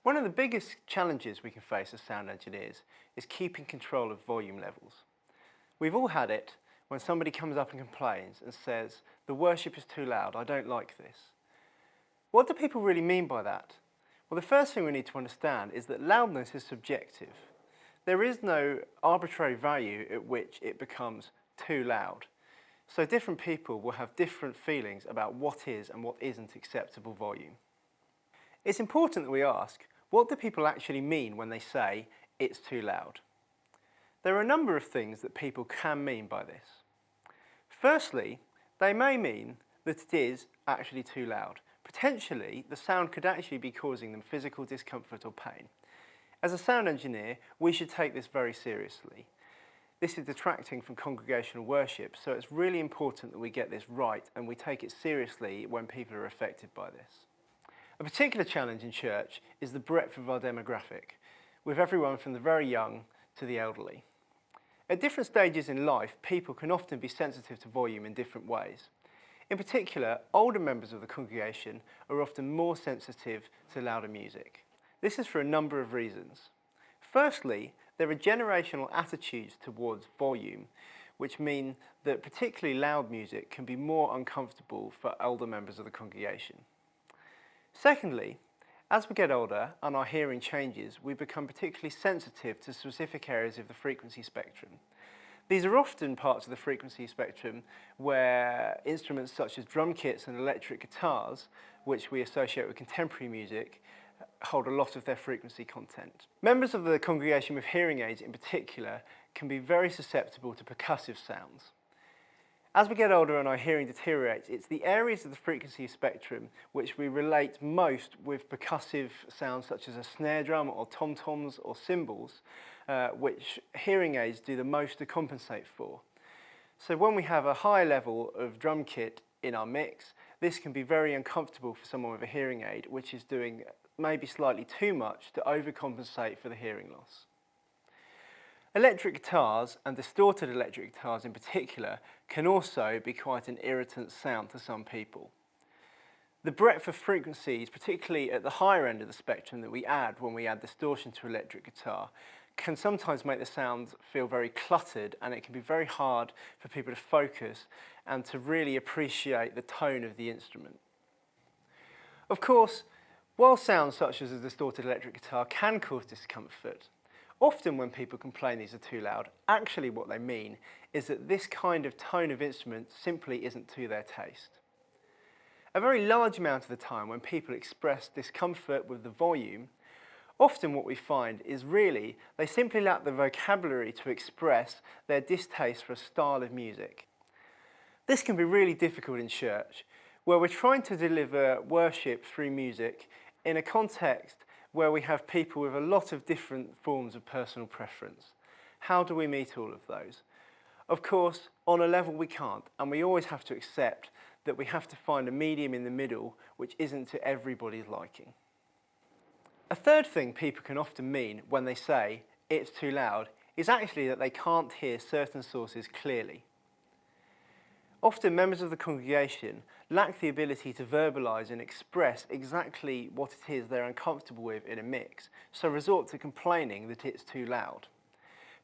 One of the biggest challenges we can face as sound engineers is keeping control of volume levels. We've all had it when somebody comes up and complains and says, "The worship is too loud, I don't like this." What do people really mean by that? Well, the first thing we need to understand is that loudness is subjective. There is no arbitrary value at which it becomes too loud. So different people will have different feelings about what is and what isn't acceptable volume. It's important that we ask, what do people actually mean when they say it's too loud? There are a number of things that people can mean by this. Firstly, they may mean that it is actually too loud. Potentially, the sound could actually be causing them physical discomfort or pain. As a sound engineer, we should take this very seriously. This is detracting from congregational worship, so it's really important that we get this right and we take it seriously when people are affected by this. A particular challenge in church is the breadth of our demographic, with everyone from the very young to the elderly. At different stages in life, people can often be sensitive to volume in different ways. In particular, older members of the congregation are often more sensitive to louder music. This is for a number of reasons. Firstly, there are generational attitudes towards volume, which mean that particularly loud music can be more uncomfortable for older members of the congregation. Secondly, as we get older and our hearing changes, we become particularly sensitive to specific areas of the frequency spectrum. These are often parts of the frequency spectrum where instruments such as drum kits and electric guitars, which we associate with contemporary music, hold a lot of their frequency content. Members of the congregation with hearing aids in particular can be very susceptible to percussive sounds. As we get older and our hearing deteriorates, it's the areas of the frequency spectrum which we relate most with percussive sounds such as a snare drum or tom-toms or cymbals, which hearing aids do the most to compensate for. So when we have a high level of drum kit in our mix, this can be very uncomfortable for someone with a hearing aid, which is doing maybe slightly too much to overcompensate for the hearing loss. Electric guitars, and distorted electric guitars in particular, can also be quite an irritant sound to some people. The breadth of frequencies, particularly at the higher end of the spectrum that we add when we add distortion to electric guitar, can sometimes make the sound feel very cluttered, and it can be very hard for people to focus and to really appreciate the tone of the instrument. Of course, while sounds such as a distorted electric guitar can cause discomfort, often when people complain these are too loud, actually what they mean is that this kind of tone of instrument simply isn't to their taste. A very large amount of the time when people express discomfort with the volume, often what we find is really they simply lack the vocabulary to express their distaste for a style of music. This can be really difficult in church, where we're trying to deliver worship through music in a context where we have people with a lot of different forms of personal preference. How do we meet all of those? Of course, on a level we can't, and we always have to accept that we have to find a medium in the middle which isn't to everybody's liking. A third thing people can often mean when they say it's too loud is actually that they can't hear certain sources clearly. Often members of the congregation lack the ability to verbalise and express exactly what it is they're uncomfortable with in a mix, so resort to complaining that it's too loud.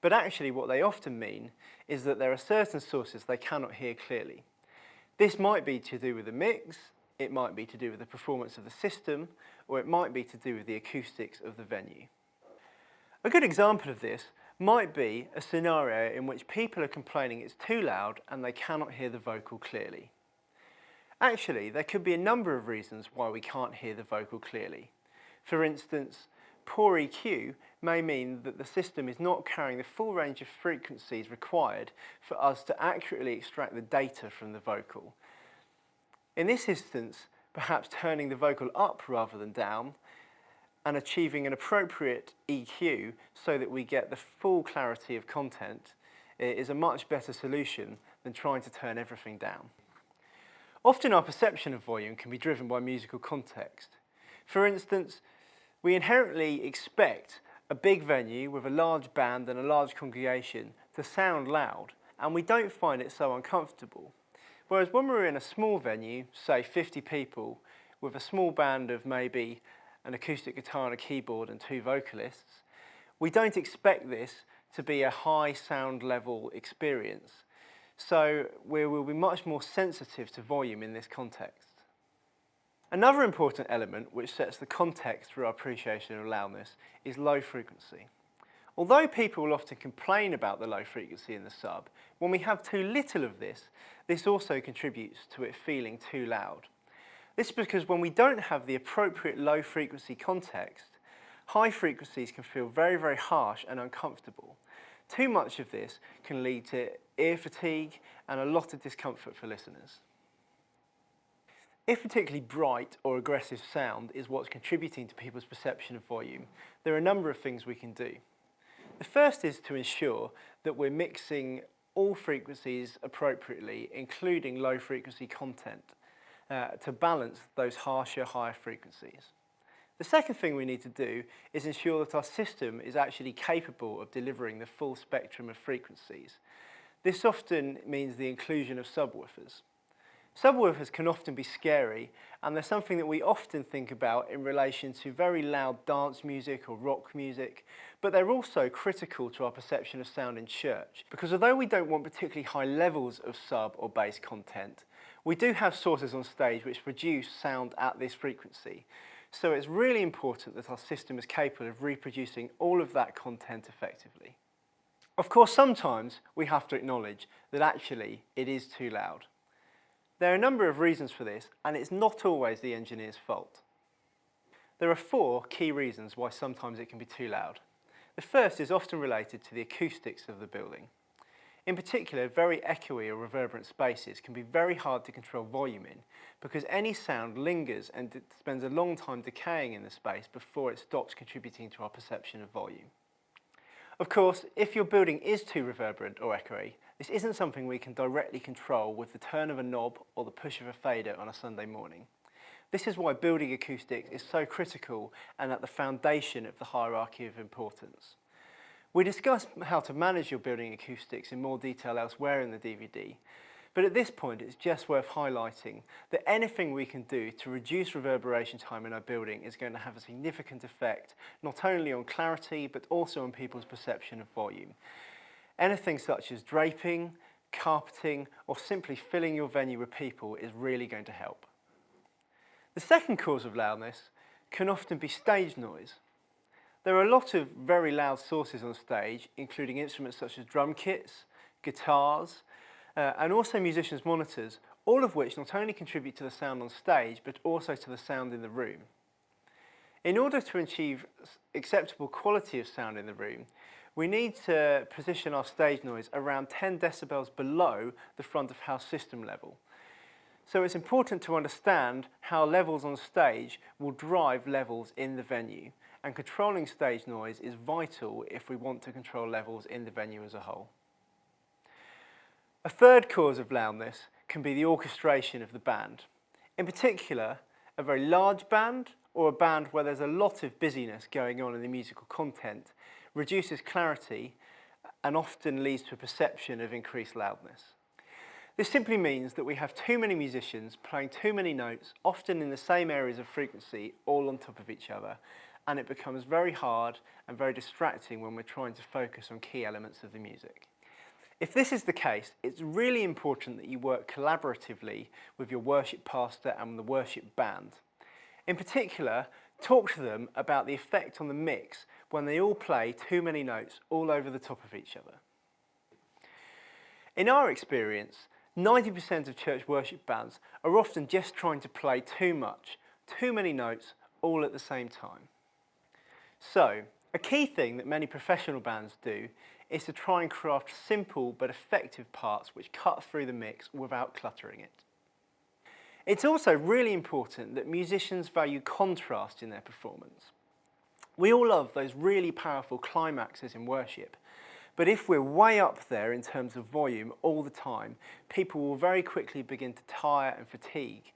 But actually what they often mean is that there are certain sources they cannot hear clearly. This might be to do with the mix, it might be to do with the performance of the system, or it might be to do with the acoustics of the venue. A good example of this might be a scenario in which people are complaining it's too loud and they cannot hear the vocal clearly. Actually, there could be a number of reasons why we can't hear the vocal clearly. For instance, poor EQ may mean that the system is not carrying the full range of frequencies required for us to accurately extract the data from the vocal. In this instance, perhaps turning the vocal up rather than down and achieving an appropriate EQ so that we get the full clarity of content is a much better solution than trying to turn everything down. Often our perception of volume can be driven by musical context. For instance, we inherently expect a big venue with a large band and a large congregation to sound loud, and we don't find it so uncomfortable. Whereas when we're in a small venue, say 50 people, with a small band of maybe an acoustic guitar and a keyboard and two vocalists, we don't expect this to be a high sound level experience. So we will be much more sensitive to volume in this context. Another important element which sets the context for our appreciation of loudness is low frequency. Although people will often complain about the low frequency in the sub, when we have too little of this, this also contributes to it feeling too loud. This is because when we don't have the appropriate low frequency context, high frequencies can feel very, very harsh and uncomfortable. Too much of this can lead to ear fatigue and a lot of discomfort for listeners. If particularly bright or aggressive sound is what's contributing to people's perception of volume, there are a number of things we can do. The first is to ensure that we're mixing all frequencies appropriately, including low frequency content, to balance those harsher, higher frequencies. The second thing we need to do is ensure that our system is actually capable of delivering the full spectrum of frequencies. This often means the inclusion of subwoofers. Subwoofers can often be scary, and they're something that we often think about in relation to very loud dance music or rock music, but they're also critical to our perception of sound in church, because although we don't want particularly high levels of sub or bass content, we do have sources on stage which produce sound at this frequency. So it's really important that our system is capable of reproducing all of that content effectively. Of course, sometimes we have to acknowledge that actually it is too loud. There are a number of reasons for this, and it's not always the engineer's fault. There are 4 key reasons why sometimes it can be too loud. The first is often related to the acoustics of the building. In particular, very echoey or reverberant spaces can be very hard to control volume in because any sound lingers and spends a long time decaying in the space before it stops contributing to our perception of volume. Of course, if your building is too reverberant or echoey, this isn't something we can directly control with the turn of a knob or the push of a fader on a Sunday morning. This is why building acoustics is so critical and at the foundation of the hierarchy of importance. We discuss how to manage your building acoustics in more detail elsewhere in the DVD, but at this point it's just worth highlighting that anything we can do to reduce reverberation time in our building is going to have a significant effect not only on clarity but also on people's perception of volume. Anything such as draping, carpeting, or simply filling your venue with people is really going to help. The second cause of loudness can often be stage noise. There are a lot of very loud sources on stage, including instruments such as drum kits, guitars, and also musicians' monitors, all of which not only contribute to the sound on stage, but also to the sound in the room. In order to achieve acceptable quality of sound in the room, we need to position our stage noise around 10 decibels below the front of house system level. So it's important to understand how levels on stage will drive levels in the venue, and controlling stage noise is vital if we want to control levels in the venue as a whole. A third cause of loudness can be the orchestration of the band. In particular, a very large band or a band where there's a lot of busyness going on in the musical content reduces clarity and often leads to a perception of increased loudness. This simply means that we have too many musicians playing too many notes, often in the same areas of frequency, all on top of each other, and it becomes very hard and very distracting when we're trying to focus on key elements of the music. If this is the case, it's really important that you work collaboratively with your worship pastor and the worship band. In particular, talk to them about the effect on the mix when they all play too many notes all over the top of each other. In our experience, 90% of church worship bands are often just trying to play too much, too many notes all at the same time. So, a key thing that many professional bands do is to try and craft simple but effective parts which cut through the mix without cluttering it. It's also really important that musicians value contrast in their performance. We all love those really powerful climaxes in worship, but if we're way up there in terms of volume all the time, people will very quickly begin to tire and fatigue.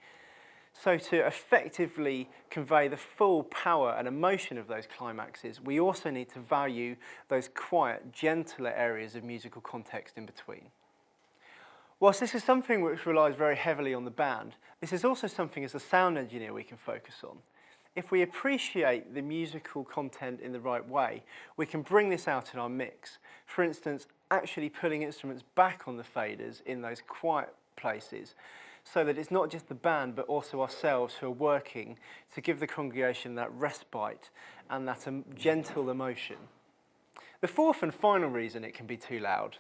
So to effectively convey the full power and emotion of those climaxes, we also need to value those quiet, gentler areas of musical context in between. Whilst this is something which relies very heavily on the band, this is also something as a sound engineer we can focus on. if we appreciate the musical content in the right way, we can bring this out in our mix. For instance, actually putting instruments back on the faders in those quiet places, so that it's not just the band but also ourselves who are working to give the congregation that respite and that gentle emotion. The fourth and final reason it can be too loud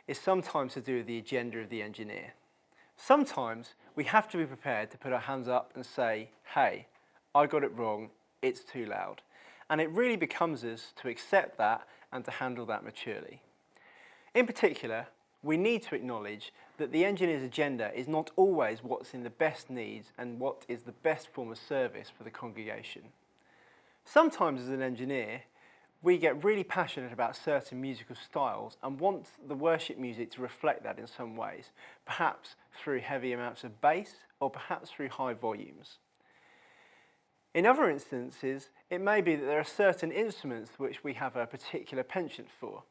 is sometimes to do with the agenda of the engineer. Sometimes we have to be prepared to put our hands up and say, hey, I got it wrong, it's too loud. And it really becomes us to accept that and to handle that maturely. In particular, we need to acknowledge that the engineer's agenda is not always what's in the best needs and what is the best form of service for the congregation. Sometimes as an engineer, we get really passionate about certain musical styles and want the worship music to reflect that in some ways, perhaps through heavy amounts of bass or perhaps through high volumes. In other instances, it may be that there are certain instruments which we have a particular penchant for.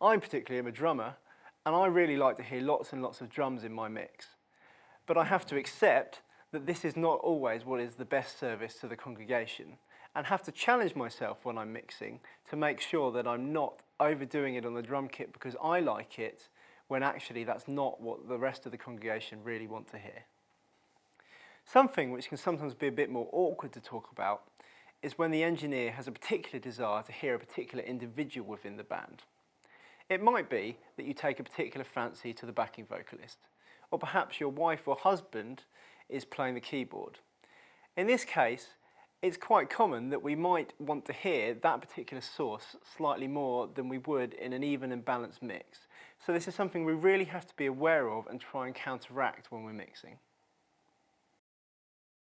I particularly am a drummer, and I really like to hear lots and lots of drums in my mix. But I have to accept that this is not always what is the best service to the congregation, and have to challenge myself when I'm mixing to make sure that I'm not overdoing it on the drum kit because I like it, when actually that's not what the rest of the congregation really want to hear. Something which can sometimes be a bit more awkward to talk about is when the engineer has a particular desire to hear a particular individual within the band. It might be that you take a particular fancy to the backing vocalist, or perhaps your wife or husband is playing the keyboard. In this case, it's quite common that we might want to hear that particular source slightly more than we would in an even and balanced mix. So this is something we really have to be aware of and try and counteract when we're mixing.